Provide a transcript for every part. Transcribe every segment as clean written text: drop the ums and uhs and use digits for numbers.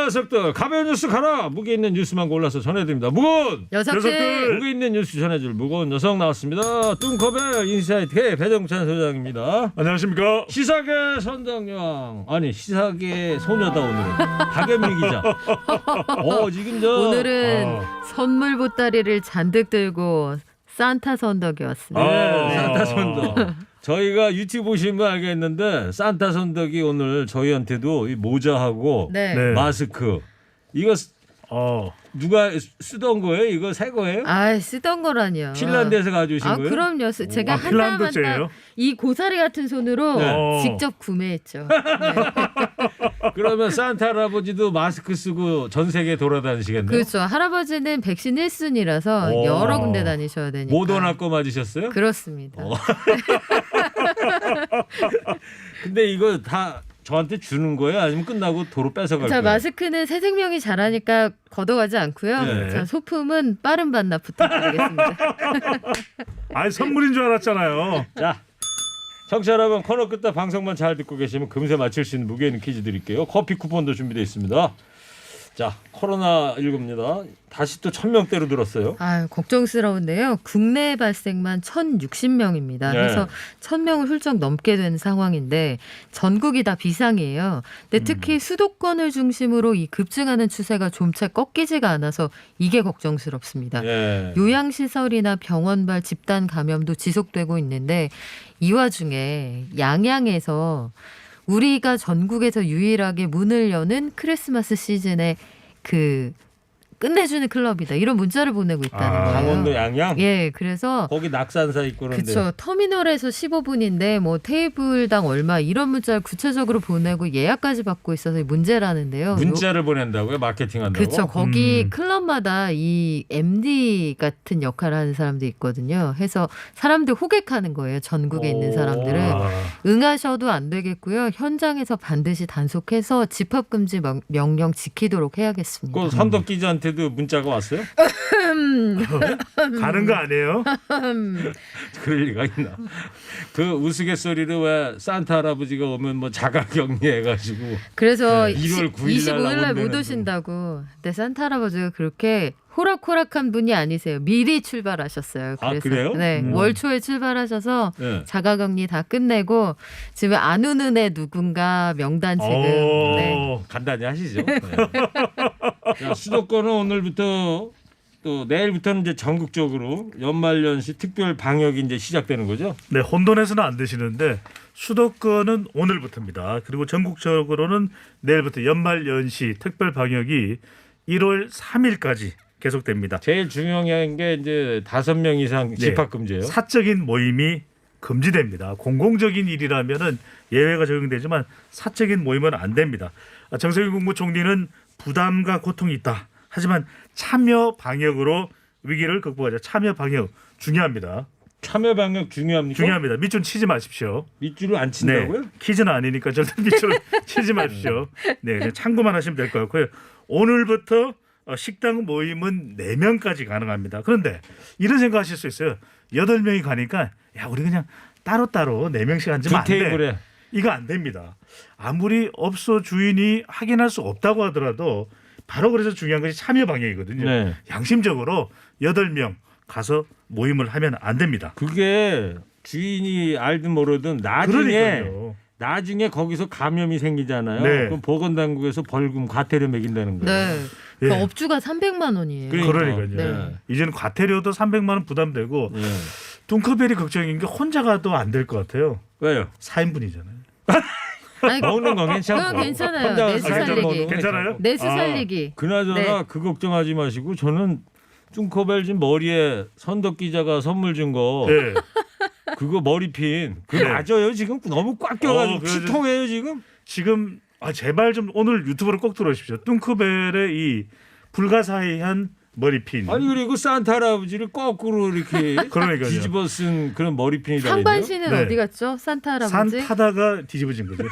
녀석들 가벼운 뉴스 가라. 무게 있는 뉴스만 골라서 전해드립니다. 무거운 녀석들. 무게 있는 뉴스 전해줄 무거운 녀석 나왔습니다. 뚱커벨 인사이트의 배정찬 소장입니다. 안녕하십니까. 시사계 선장령 아니 시사계 소녀다 오늘은 박연미 기자. 지금 오늘은 선물 보따리를 잔뜩 들고 산타 선덕이 왔습니다. 네, 산타 선덕. 저희가 유튜브 보시면 알겠는데 산타 선덕이 오늘 저희한테도 이 모자하고 네. 네. 마스크 이거 누가 쓰던 거예요? 이거 새 거예요? 아, 쓰던 거라니요. 핀란드에서 가져오신 거예요? 그럼요. 제가 한 땀 핀란드제예요? 이 고사리 같은 손으로 네. 직접 구매했죠. 네. 그러면 산타 할아버지도 마스크 쓰고 전 세계 돌아다니시겠네요? 그렇죠. 할아버지는 백신 1순위라서 여러 군데 다니셔야 되니까. 모더나 거 맞으셨어요? 그렇습니다. 근데 이거 다 저한테 주는 거예요? 아니면 끝나고 도로 뺏어갈 자, 거예요? 마스크는 새 생명이 자라니까 걷어가지 않고요. 네. 자, 소품은 빠른 반납 부탁드리겠습니다. 아니 선물인 줄 알았잖아요. 자, 청취자 여러분 코너 끝에 방송만 잘 듣고 계시면 금세 맞힐 수 있는 무게 있는 퀴즈 드릴게요. 커피 쿠폰도 준비되어 있습니다. 자, 코로나19입니다. 다시 또 1000명대로 늘었어요. 걱정스러운데요. 국내 발생만 1060명입니다. 네. 그래서 1000명을 훌쩍 넘게 된 상황인데 전국이 다 비상이에요. 근데 특히 수도권을 중심으로 이 급증하는 추세가 좀차 꺾이지가 않아서 이게 걱정스럽습니다. 예. 요양시설이나 병원발 집단 감염도 지속되고 있는데 이 와중에 양양에서 우리가 전국에서 유일하게 문을 여는 크리스마스 시즌에 끝내주는 클럽이다. 이런 문자를 보내고 있다는 거예요. 강원도 양양? 예, 그래서 거기 낙산사 있고 그런데. 그렇죠. 터미널에서 15분인데 뭐 테이블당 얼마 이런 문자를 구체적으로 보내고 예약까지 받고 있어서 문제라는데요. 문자를 보낸다고요? 마케팅한다고? 그렇죠. 거기 클럽마다 이 MD 같은 역할을 하는 사람도 있거든요. 해서 사람들 호객하는 거예요. 전국에 있는 사람들을. 응하셔도 안 되겠고요. 현장에서 반드시 단속해서 집합금지 명령 지키도록 해야겠습니다. 그 선덕 기자한테도 문자가 왔어요? 가는 거 아니에요? 그럴 리가 있나? 그 우스갯소리로 왜 산타 할아버지가 오면 뭐 자가격리해가지고 그래서 1월 9일 날 25일 날 못 온다는 오신다고. 근데 산타 할아버지가 그렇게 호락호락한 분이 아니세요. 미리 출발하셨어요. 그래서 그래요? 네, 월 초에 출발하셔서 네. 자가격리 다 끝내고 지금 안 오는 애 누군가 명단 지금. 네. 간단히 하시죠. 네. 자, 수도권은 오늘부터 또 내일부터는 이제 전국적으로 연말연시 특별 방역이 이제 시작되는 거죠. 네, 혼돈해서는 안 되시는데 수도권은 오늘부터입니다. 그리고 전국적으로는 내일부터 연말연시 특별 방역이 1월 3일까지 계속됩니다. 제일 중요한 게 이제 5명 이상 집합금지예요. 사적인 모임이 금지됩니다. 공공적인 일이라면은 예외가 적용되지만 사적인 모임은 안 됩니다. 정세균 국무총리는 부담과 고통이 있다. 하지만 참여 방역으로 위기를 극복하자. 참여 방역 중요합니다. 참여 방역 중요합니까? 중요합니다. 밑줄 치지 마십시오. 밑줄을 안 네, 친다고요? 퀴즈는 아니니까 절대 밑줄 치지 마십시오. 네, 그냥 참고만 하시면 될 것 같고요. 오늘부터 식당 모임은 4명까지 가능합니다. 그런데 이런 생각하실 수 있어요. 8명이 가니까 야 우리 그냥 따로따로 4명씩 앉으면 안 두 돼. 테이블에. 이거 안 됩니다. 아무리 업소 주인이 확인할 수 없다고 하더라도 바로 그래서 중요한 것이 참여 방향이거든요. 네. 양심적으로 8명 가서 모임을 하면 안 됩니다. 그게 주인이 알든 모르든 나중에 거기서 감염이 생기잖아요. 네. 그럼 보건당국에서 벌금 과태료 매긴다는 거예요. 네. 예. 그 업주가 300만 원이에요. 그러니까요. 네. 이제는 과태료도 300만 원 부담되고 네. 뚱커벨이 걱정인 게 혼자 가도 안 될 것 같아요. 왜요? 4인분이잖아요. 아니, 먹는 건 괜찮고. 그건 괜찮아요. 혼자 내수 가서 살리기. 먹는 건 괜찮아요? 내수 살리기. 그나저나 네. 그 걱정하지 마시고 저는 뚱커벨 지금 머리에 선덕 기자가 선물 준 거 네. 그거 머리핀 그거 네. 맞아요 지금 너무 꽉 껴가지고 그래서 치통해요 지금. 지금 제발 좀 오늘 유튜브로 꼭 들어오십시오. 뚱커벨의 이 불가사의한 머리핀. 아니 그리고 산타 할아버지를 거꾸로 이렇게 그러니까요. 뒤집어 쓴 그런 머리핀이 다 상반 있네요. 씨는 네. 어디 갔죠? 산타 산 할아버지. 타다가 뒤집어진 거죠.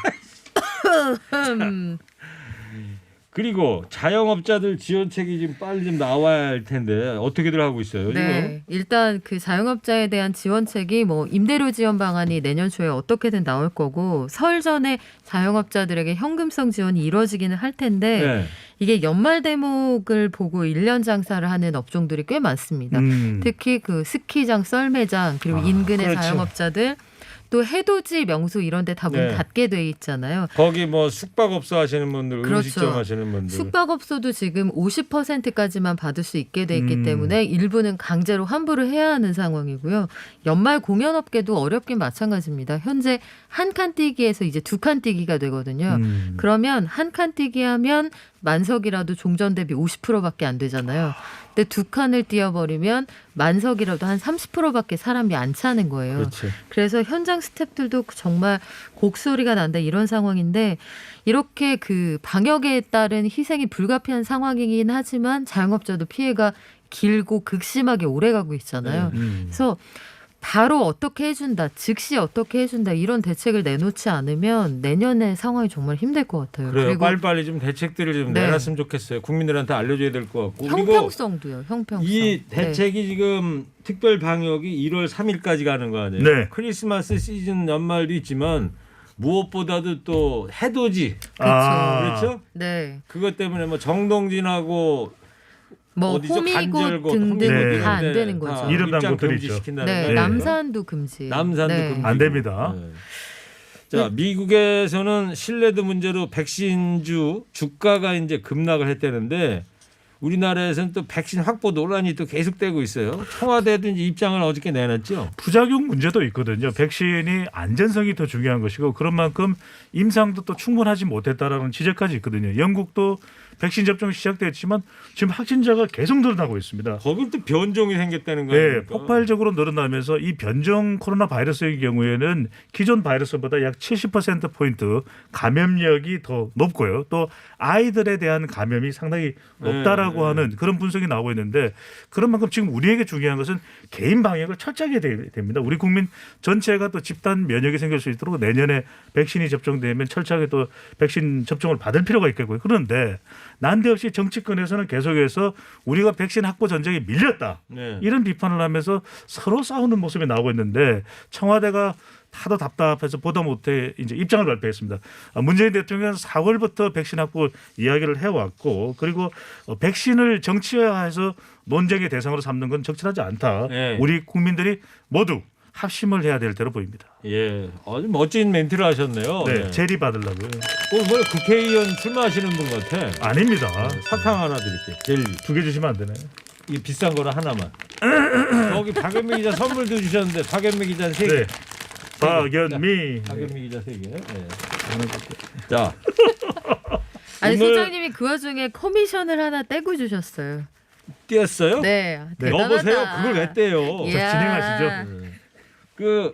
그리고 자영업자들 지원책이 지금 빨리 좀 나와야 할 텐데 어떻게들 하고 있어요? 네, 일단 그 자영업자에 대한 지원책이 뭐 임대료 지원 방안이 내년 초에 어떻게든 나올 거고 설 전에 자영업자들에게 현금성 지원이 이루어지기는 할 텐데 네. 이게 연말 대목을 보고 1년 장사를 하는 업종들이 꽤 많습니다. 특히 그 스키장, 썰매장 그리고 인근의 그렇죠. 자영업자들 또 해돋이 명소 이런 데 다 문 네. 닫게 돼 있잖아요. 거기 뭐 숙박업소 하시는 분들, 그렇죠. 음식점 하시는 분들. 숙박업소도 지금 50%까지만 받을 수 있게 돼 있기 음. 때문에 일부는 강제로 환불을 해야 하는 상황이고요. 연말 공연업계도 어렵긴 마찬가지입니다. 현재 한 칸 뛰기에서 이제 두 칸 뛰기가 되거든요. 그러면 한 칸 뛰기 하면 만석이라도 종전 대비 50%밖에 안 되잖아요. 근데 두 칸을 뛰어버리면 만석이라도 한 30%밖에 사람이 안 차는 거예요. 그렇지. 그래서 현장 스태프들도 정말 곡소리가 난다 이런 상황인데 이렇게 그 방역에 따른 희생이 불가피한 상황이긴 하지만 자영업자도 피해가 길고 극심하게 오래가고 있잖아요. 그래서 바로 어떻게 해준다, 즉시 어떻게 해준다 이런 대책을 내놓지 않으면 내년에 상황이 정말 힘들 것 같아요. 그래요. 그리고 빨리빨리 좀 대책들을 좀 네. 내놨으면 좋겠어요. 국민들한테 알려줘야 될 것 같고. 그리고 형평성도요. 형평성. 이 대책이 지금 특별 방역이 1월 3일까지 가는 거 아니에요? 네. 크리스마스 시즌 연말도 있지만 무엇보다도 또 해돋이. 그렇죠? 네. 그것 때문에 뭐 정동진하고 뭐 어디죠? 호미곶 간절곶, 등등 네. 다 안 네. 되는 다 거죠. 이름 입장 담고 금지 있죠. 시킨다는 네, 거 아닙니까? 남산도 금지. 남산도 네. 금지. 안 됩니다. 자, 미국에서는 신뢰도 문제로 백신주 주가가 이제 급락을 했다는데 우리나라에서는 또 백신 확보 논란이 또 계속되고 있어요. 청와대도 이제 입장을 어저께 내놨죠. 부작용 문제도 있거든요. 백신이 안전성이 더 중요한 것이고 그런 만큼 임상도 또 충분하지 못했다라는 지적까지 있거든요. 영국도 백신 접종이 시작됐지만 지금 확진자가 계속 늘어나고 있습니다. 거긴 또 변종이 생겼다는 네, 거예요. 폭발적으로 늘어나면서 이 변종 코로나 바이러스의 경우에는 기존 바이러스보다 약 70%포인트 감염력이 더 높고요. 또 아이들에 대한 감염이 상당히 높다라고 하는 그런 분석이 나오고 있는데 그런 만큼 지금 우리에게 중요한 것은 개인 방역을 철저하게 됩니다. 우리 국민 전체가 또 집단 면역이 생길 수 있도록 내년에 백신이 접종되면 철저하게 또 백신 접종을 받을 필요가 있겠고요. 그런데 난데없이 정치권에서는 계속해서 우리가 백신 확보 전쟁에 밀렸다. 네. 이런 비판을 하면서 서로 싸우는 모습이 나오고 있는데 청와대가 하도 답답해서 보다 못해 이제 입장을 발표했습니다. 문재인 대통령은 4월부터 백신 확보 이야기를 해왔고 그리고 백신을 정치화해서 논쟁의 대상으로 삼는 건 적절하지 않다. 네. 우리 국민들이 모두 합심을 해야 될 때로 보입니다. 예, 아주 멋진 멘트를 하셨네요. 네, 네. 제리 받으려고요. 뭐 국회의원 출마하시는 분 같아. 아닙니다. 사탕 하나 드릴게요. 젤리. 2개 주시면 안 되나요? 이 비싼 거라 하나만. 여기 박연미 기자 선물도 주셨는데 박연미 기자 3개. 네. 박연미. 박연미 기자 3개. 네. 자, 아니 오늘- 소장님이 그 와중에 커미션을 하나 떼고 주셨어요. 띄었어요? 네, 네. 대단하다. 여보세요. 그걸 왜 떼요? 이야. 진행하시죠. 그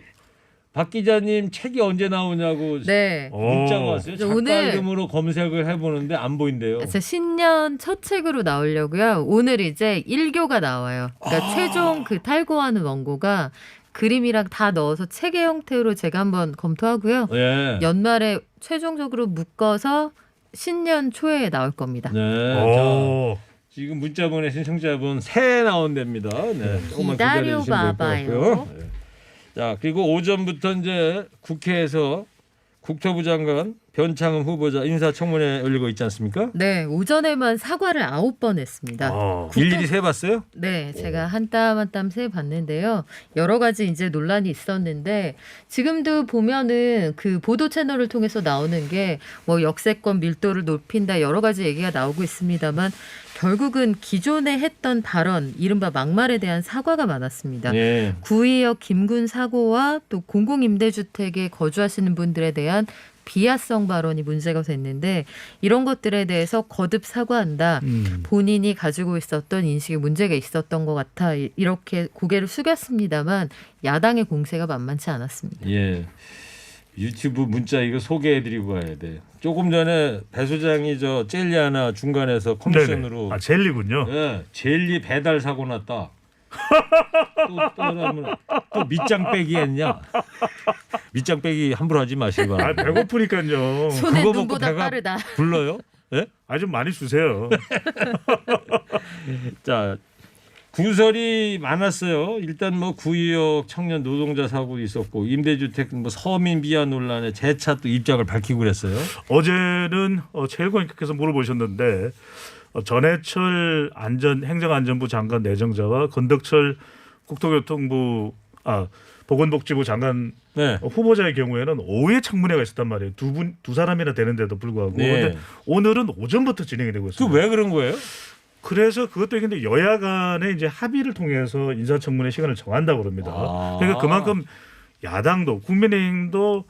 박 기자님 책이 언제 나오냐고 네. 문자가 왔어요. 작가 오늘- 이름으로 검색을 해보는데 안 보인대요. 그래서 신년 첫 책으로 나오려고요. 오늘 이제 1교가 나와요. 그러니까 최종 그 탈고하는 원고가 그림이랑 다 넣어서 책의 형태로 제가 한번 검토하고요. 예. 연말에 최종적으로 묶어서 신년 초에 나올 겁니다. 네. 자, 오. 지금 문자 보내신 청자분 새 나온답니다. 네. 조금만 기다려 기다려주시면 될 것 봐봐요. 같고요. 네. 자, 그리고 오전부터 이제 국회에서 국토부 장관 변창흠 후보자 인사청문회 열리고 있지 않습니까? 네, 오전에만 사과를 9번 했습니다. 일일이 세봤어요? 네, 제가 한 땀 한 땀 세 봤는데요. 여러 가지 이제 논란이 있었는데 지금도 보면은 그 보도 채널을 통해서 나오는 게 뭐 역세권 밀도를 높인다 여러 가지 얘기가 나오고 있습니다만 결국은 기존에 했던 발언, 이른바 막말에 대한 사과가 많았습니다. 네. 구의역 김군 사고와 또 공공임대주택에 거주하시는 분들에 대한 비하성 발언이 문제가 됐는데 이런 것들에 대해서 거듭 사과한다. 본인이 가지고 있었던 인식에 문제가 있었던 것 같아. 이렇게 고개를 숙였습니다만 야당의 공세가 만만치 않았습니다. 예. 유튜브 문자 이거 소개해드리고 가야 돼. 조금 전에 배 소장이 저 젤리 하나 중간에서 커미션으로 네네. 아, 젤리군요. 예, 젤리 배달 사고 났다. 또 밑장 빼기 했냐? 밑장 빼기 함부로 하지 마시고. 아, 배고프니까요. 손에 그거 먹고 눈보다 배가 빠르다. 불러요? 예? 좀 많이 주세요. 자, 구설이 많았어요. 일단 뭐 구의역 청년 노동자 사고 있었고 임대주택 뭐 서민 비하 논란에 재차 또 입장을 밝히고 그랬어요. 어제는 최일권께서 물어보셨는데 전해철 행정안전부 장관 내정자와 건덕철 국토교통부 보건복지부 장관 네. 후보자의 경우에는 오후에 청문회가 있었단 말이에요. 두 사람이나 되는데도 불구하고. 네. 그런데 오늘은 오전부터 진행이 되고 있습니다. 그 왜 그런 거예요? 그래서 그것도 있는데 여야 간에 이제 합의를 통해서 인사청문회 시간을 정한다고 그럽니다. 그러니까 그만큼 야당도 국민의힘도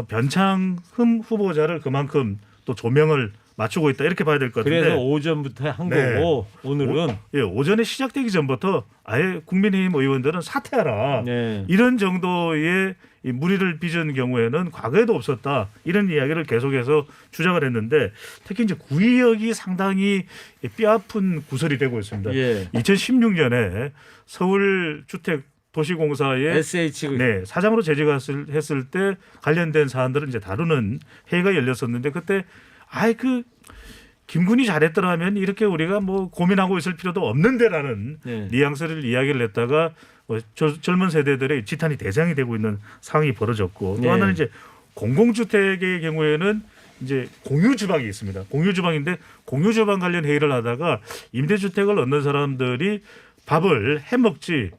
변창흠 후보자를 그만큼 또 조명을 맞추고 있다 이렇게 봐야 될 것 같은데. 그래서 오전부터 한 네. 거고 오늘은 오전에 시작되기 전부터 아예 국민의힘 의원들은 사퇴하라. 네. 이런 정도의 이 무리를 빚은 경우에는 과거에도 없었다. 이런 이야기를 계속해서 주장을 했는데 특히 이제 구의역이 상당히 뼈아픈 구설이 되고 있습니다. 예. 2016년에 서울주택도시공사의 SH 네, 사장으로 재직을 했을 때 관련된 사안들을 이제 다루는 회의가 열렸었는데 그때 김군이 잘했더라면 이렇게 우리가 뭐 고민하고 있을 필요도 없는데라는 네. 뉘앙스를 이야기를 했다가 젊은 세대들의 지탄이 대상이 되고 있는 상황이 벌어졌고 또 네. 하나는 이제 공공주택의 경우에는 이제 공유주방이 있습니다. 공유주방인데 공유주방 관련 회의를 하다가 임대주택을 얻는 사람들이 밥을 해먹지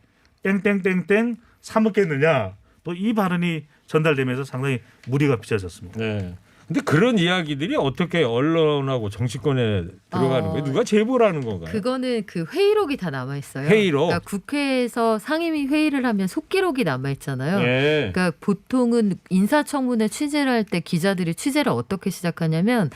땡땡땡땡 사 먹겠느냐 또 이 발언이 전달되면서 상당히 무리가 빚어졌습니다. 네. 근데 그런 이야기들이 어떻게 언론하고 정치권에 들어가는 거예요? 누가 제보라는 건가요? 그거는 그 회의록이 다 남아 있어요. 회의록? 그러니까 국회에서 상임위 회의를 하면 속기록이 남아 있잖아요. 예. 그러니까 보통은 인사청문회 취재를 할 때 기자들이 취재를 어떻게 시작하냐면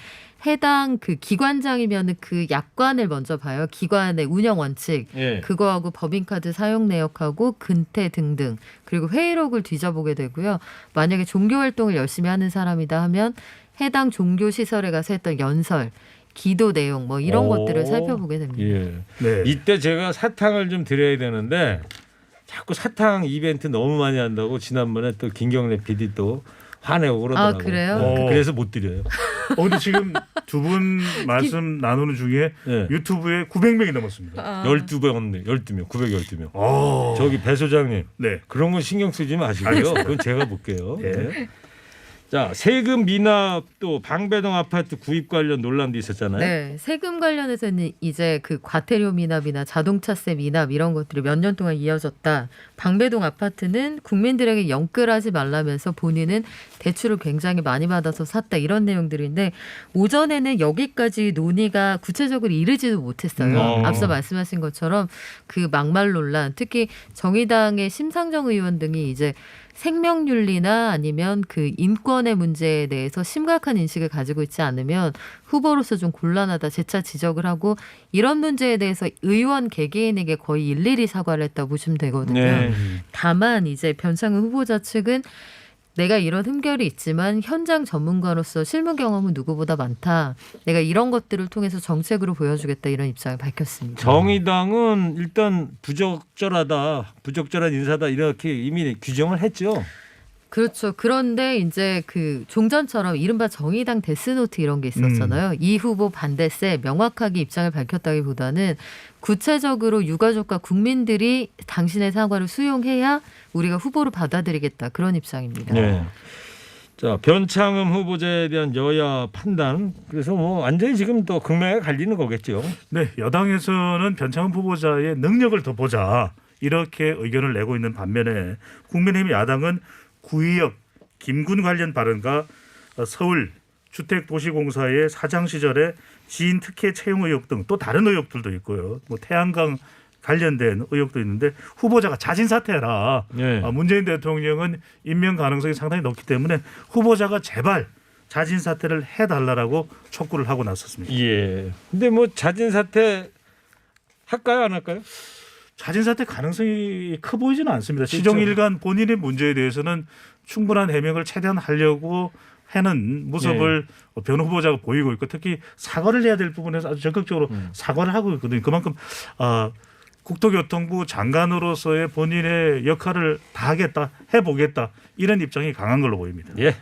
해당 그 기관장이면 그 약관을 먼저 봐요. 기관의 운영 원칙, 예. 그거하고 법인카드 사용 내역하고 근태 등등. 그리고 회의록을 뒤져보게 되고요. 만약에 종교 활동을 열심히 하는 사람이다 하면 해당 종교 시설에 가서 했던 연설, 기도 내용 뭐 이런 오. 것들을 살펴보게 됩니다. 예. 네. 이때 제가 사탕을 좀 드려야 되는데 자꾸 사탕 이벤트 너무 많이 한다고 지난번에 또 김경래 PD 또 화내고 그러더라고요. 아, 그래요? 그래서 못 드려요. 근데 지금 두 분 말씀 나누는 중에 네. 유튜브에 900명이 넘었습니다. 12명, 912명. 오. 저기 배 소장님 네. 그런 건 신경 쓰지 마시고요. 알겠습니다. 그건 제가 볼게요. 네. 네. 자, 세금 미납 또 방배동 아파트 구입 관련 논란도 있었잖아요. 네, 세금 관련해서는 이제 그 과태료 미납이나 자동차세 미납 이런 것들이 몇 년 동안 이어졌다. 방배동 아파트는 국민들에게 영끌하지 말라면서 본인은 대출을 굉장히 많이 받아서 샀다 이런 내용들인데 오전에는 여기까지 논의가 구체적으로 이르지도 못했어요. 앞서 말씀하신 것처럼 그 막말 논란, 특히 정의당의 심상정 의원 등이 이제 생명윤리나 아니면 그 인권의 문제에 대해서 심각한 인식을 가지고 있지 않으면 후보로서 좀 곤란하다 재차 지적을 하고 이런 문제에 대해서 의원 개개인에게 거의 일일이 사과를 했다고 보시면 되거든요. 네. 다만 이제 변창흠 후보자 측은 내가 이런 흠결이 있지만 현장 전문가로서 실무 경험은 누구보다 많다. 내가 이런 것들을 통해서 정책으로 보여주겠다 이런 입장을 밝혔습니다. 정의당은 일단 부적절한 인사다 이렇게 이미 규정을 했죠. 그렇죠. 그런데 이제 그 종전처럼 이른바 정의당 데스노트 이런 게 있었잖아요. 이 후보 반대세 명확하게 입장을 밝혔다기보다는 구체적으로 유가족과 국민들이 당신의 사과를 수용해야 우리가 후보로 받아들이겠다 그런 입장입니다. 네. 자, 변창흠 후보자에 대한 여야 판단. 그래서 뭐 완전히 지금 또 극명하게 갈리는 거겠죠. 네, 여당에서는 변창흠 후보자의 능력을 더 보자 이렇게 의견을 내고 있는 반면에 국민의힘 야당은 구의역 김군 관련 발언과 서울 주택도시공사의 사장 시절에 지인 특혜 채용 의혹 등 또 다른 의혹들도 있고요. 뭐 태양광 관련된 의혹도 있는데 후보자가 자진 사퇴해라. 네. 문재인 대통령은 임명 가능성이 상당히 높기 때문에 후보자가 제발 자진 사퇴를 해달라고 촉구를 하고 나섰습니다. 예. 근데 뭐 자진 사퇴 할까요, 안 할까요? 자진 사퇴 가능성이 커 보이지는 않습니다. 그렇죠. 시종일관 본인의 문제에 대해서는 충분한 해명을 최대한 하려고 하는 모습을 변 후보자가 보이고 있고 특히 사과를 해야 될 부분에서 아주 적극적으로 사과를 하고 있거든요. 그만큼 국토교통부 장관으로서의 본인의 역할을 다하겠다, 해보겠다 이런 입장이 강한 걸로 보입니다. 예.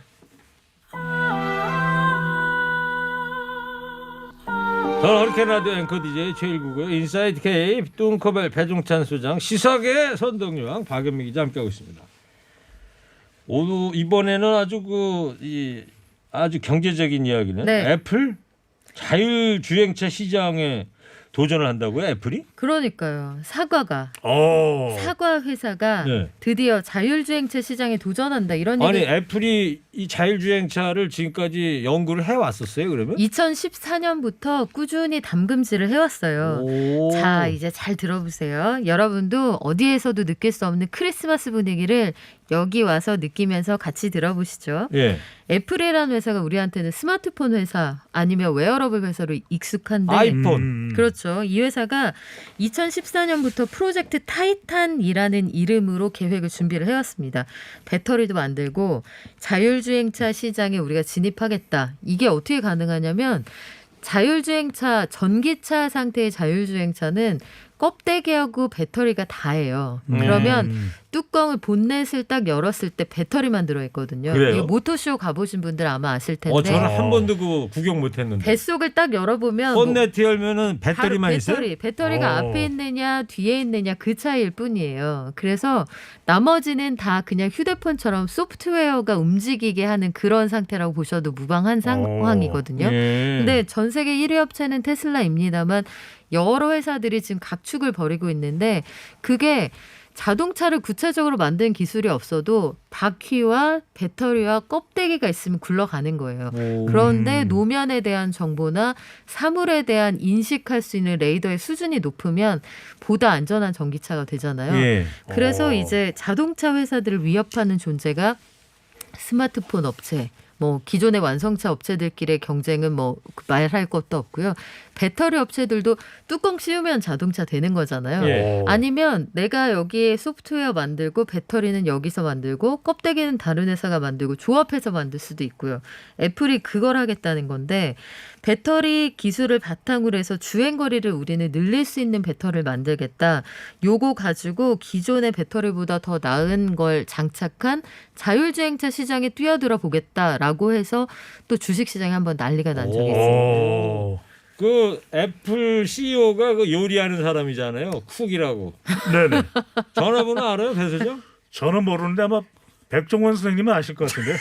저는 허리케인 라디오 앵커 DJ 최일구고요. 인사이드 K 뚱커벨 배종찬 소장 시사계 선동요왕 박연미 기자 함께하고 있습니다. 오늘 이번에는 아주 경제적인 이야기는 네. 애플 자율주행차 시장에 도전을 한다고요? 애플이? 그러니까요. 사과 회사가 네. 드디어 자율주행차 시장에 도전한다 이런 아니 얘기. 애플이 이 자율주행차를 지금까지 연구를 해왔었어요 그러면? 2014년부터 꾸준히 담금질을 해왔어요. 오. 자, 이제 잘 들어보세요. 여러분도 어디에서도 느낄 수 없는 크리스마스 분위기를 여기 와서 느끼면서 같이 들어보시죠. 예. 애플이라는 회사가 우리한테는 스마트폰 회사 아니면 웨어러블 회사로 익숙한데 아이폰. 그렇죠. 이 회사가 2014년부터 프로젝트 타이탄이라는 이름으로 계획을 준비를 해왔습니다. 배터리도 만들고 자율주행차 시장에 우리가 진입하겠다. 이게 어떻게 가능하냐면 자율주행차, 전기차 상태의 자율주행차는 껍데기하고 배터리가 다예요. 그러면 뚜껑을 본넷을 딱 열었을 때 배터리만 들어있거든요. 그래요? 이거 모토쇼 가보신 분들 아마 아실 텐데 저는 한 번도 그 구경 못했는데. 뱃속을 딱 열어보면 본네트 열면은 배터리만 있어요? 배터리가 앞에 있느냐 뒤에 있느냐 그 차이일 뿐이에요. 그래서 나머지는 다 그냥 휴대폰처럼 소프트웨어가 움직이게 하는 그런 상태라고 보셔도 무방한 상황이거든요. 예. 근데 전 세계 1위 업체는 테슬라입니다만 여러 회사들이 지금 각축을 벌이고 있는데 그게 자동차를 구체적으로 만든 기술이 없어도 바퀴와 배터리와 껍데기가 있으면 굴러가는 거예요. 그런데 노면에 대한 정보나 사물에 대한 인식할 수 있는 레이더의 수준이 높으면 보다 안전한 전기차가 되잖아요. 예. 그래서 이제 자동차 회사들을 위협하는 존재가 스마트폰 업체, 뭐 기존의 완성차 업체들끼리의 경쟁은 뭐 말할 것도 없고요. 배터리 업체들도 뚜껑 씌우면 자동차 되는 거잖아요. 예. 아니면 내가 여기에 소프트웨어 만들고 배터리는 여기서 만들고 껍데기는 다른 회사가 만들고 조합해서 만들 수도 있고요. 애플이 그걸 하겠다는 건데 배터리 기술을 바탕으로 해서 주행거리를 우리는 늘릴 수 있는 배터리를 만들겠다. 요거 가지고 기존의 배터리보다 더 나은 걸 장착한 자율주행차 시장에 뛰어들어 보겠다라고 해서 또 주식시장에 한번 난리가 난 적이 있습니다. 그 애플 CEO가 그 요리하는 사람이잖아요. 쿡이라고. 네네. 전화번호 알아요, 배 소장? 저는 모르는데 아마 백종원 선생님은 아실 것 같은데.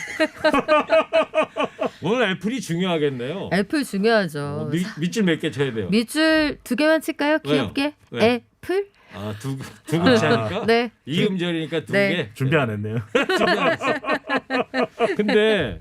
오늘 애플이 중요하겠네요. 애플 중요하죠. 밑줄 몇 개 쳐야 돼요. 밑줄 2개만 칠까요? 왜요? 귀엽게. 왜? 애플? 두 글자니까? 네. 이음절이니까 두 네. 개. 준비 안 했네요. 근데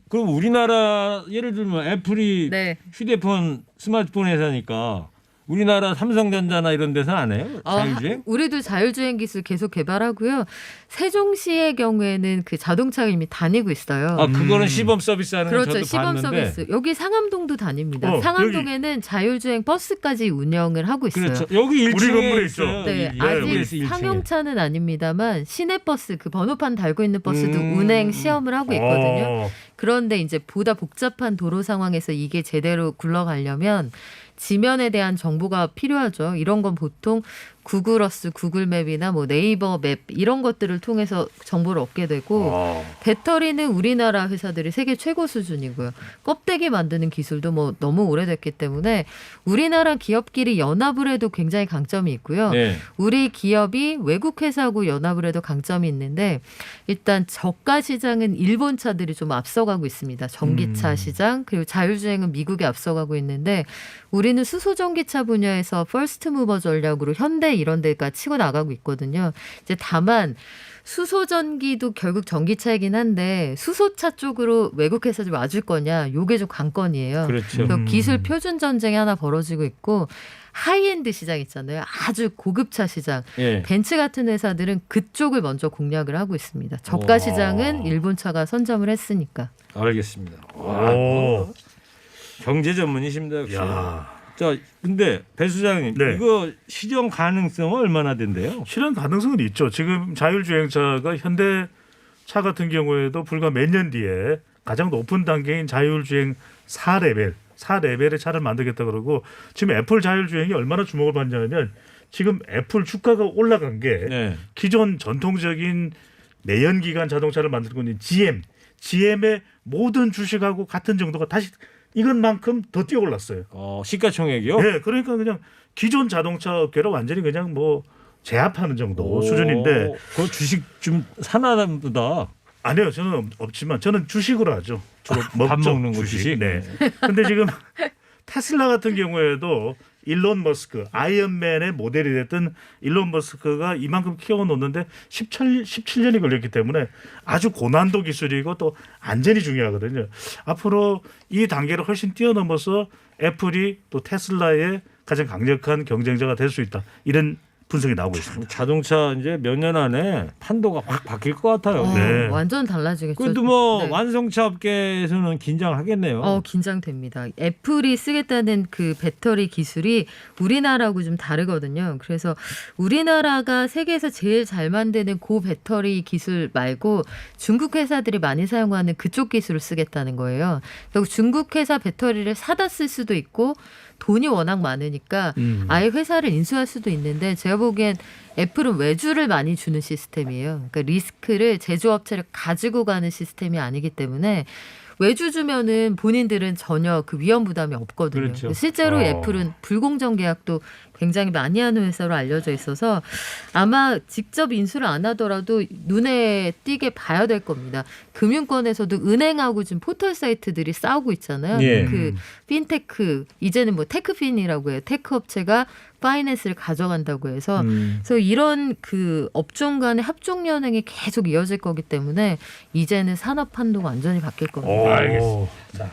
그럼 우리나라 예를 들면 애플이 네. 휴대폰 스마트폰 회사니까 우리나라 삼성전자나 이런 데서 안 해요? 자율주행? 우리도 자율주행 기술 계속 개발하고요. 세종시의 경우에는 그 자동차가 이미 다니고 있어요. 그거는 시범 서비스하는 건 그렇죠. 저도 시범 봤는데. 서비스. 여기 상암동도 다닙니다. 여기. 상암동에는 자율주행 버스까지 운영을 하고 있어요. 그렇죠. 여기 우리 1층에 건물에 있어요. 있죠. 네, 이- 아직 여기에서 1층에. 상용차는 아닙니다만 시내버스 그 번호판 달고 있는 버스도 운행 시험을 하고 있거든요. 그런데 이제 보다 복잡한 도로 상황에서 이게 제대로 굴러가려면 지면에 대한 정보가 필요하죠. 이런 건 보통 구글어스, 구글맵이나 뭐 네이버 맵 이런 것들을 통해서 정보를 얻게 되고 배터리는 우리나라 회사들이 세계 최고 수준이고요. 껍데기 만드는 기술도 뭐 너무 오래됐기 때문에 우리나라 기업끼리 연합을 해도 굉장히 강점이 있고요. 네. 우리 기업이 외국 회사하고 연합을 해도 강점이 있는데 일단 저가 시장은 일본 차들이 좀 앞서가고 있습니다. 전기차 시장 그리고 자율주행은 미국이 앞서가고 있는데 우리는 수소전기차 분야에서 퍼스트 무버 전략으로 현대 이런 데가 치고 나가고 있거든요. 이제 다만 수소전기도 결국 전기차이긴 한데 수소차 쪽으로 외국 회사들이 와줄 거냐 요게 좀 관건이에요. 그렇죠. 그래서 기술 표준 전쟁이 하나 벌어지고 있고 하이엔드 시장 있잖아요. 아주 고급차 시장. 예. 벤츠 같은 회사들은 그쪽을 먼저 공략을 하고 있습니다. 저가 시장은 일본 차가 선점을 했으니까. 알겠습니다. 오. 경제 전문이십니다. 역시. 야. 자, 근데 배 수장님 네. 이거 실현 가능성은 얼마나 된대요? 실현 가능성은 있죠. 지금 자율주행차가 현대차 같은 경우에도 불과 몇 년 뒤에 가장 높은 단계인 자율주행 4레벨의 차를 만들겠다 그러고 지금 애플 자율주행이 얼마나 주목을 받냐면 지금 애플 주가가 올라간 게 네. 기존 전통적인 내연기관 자동차를 만들고 있는 GM의 모든 주식하고 같은 정도가 다시 이것만큼 더 뛰어올랐어요. 시가총액이요? 네, 그러니까 그냥 기존 자동차 업계를 완전히 그냥 뭐 제압하는 정도 수준인데. 그 주식 좀 사나 보다. 아니요, 저는 없지만 저는 주식으로 하죠. 주로 밥 먹죠, 먹는 거 주식? 네. 근데 지금 테슬라 같은 경우에도 일론 머스크, 아이언맨의 모델이 됐던 일론 머스크가 이만큼 키워놓는데 17년이 걸렸기 때문에 아주 고난도 기술이고 또 안전이 중요하거든요. 앞으로 이 단계를 훨씬 뛰어넘어서 애플이 또 테슬라의 가장 강력한 경쟁자가 될 수 있다. 이런 분석이 나오고 있습니다. 자동차 이제 몇 년 안에 판도가 확 바뀔 것 같아요. 네. 완전 달라지겠죠. 그래도 뭐 네. 완성차 업계에서는 긴장하겠네요. 긴장됩니다. 애플이 쓰겠다는 그 배터리 기술이 우리나라하고 좀 다르거든요. 그래서 우리나라가 세계에서 제일 잘 만드는 고 배터리 기술 말고 중국 회사들이 많이 사용하는 그쪽 기술을 쓰겠다는 거예요. 그리고 중국 회사 배터리를 사다 쓸 수도 있고 돈이 워낙 많으니까 아예 회사를 인수할 수도 있는데 제가 보기엔 애플은 외주를 많이 주는 시스템이에요. 그러니까 리스크를 제조업체를 가지고 가는 시스템이 아니기 때문에 외주 주면은 본인들은 전혀 그 위험 부담이 없거든요. 그렇죠. 실제로 애플은 불공정 계약도 굉장히 많이 하는 회사로 알려져 있어서 아마 직접 인수를 안 하더라도 눈에 띄게 봐야 될 겁니다. 금융권에서도 은행하고 지금 포털 사이트들이 싸우고 있잖아요. 예. 그 핀테크 이제는 뭐 테크핀이라고 해요. 테크 업체가 파이낸스를 가져간다고 해서 그래서 이런 그 업종 간의 합종 연행이 계속 이어질 거기 때문에 이제는 산업 판도가 완전히 바뀔 겁니다. 알겠습니다. 자,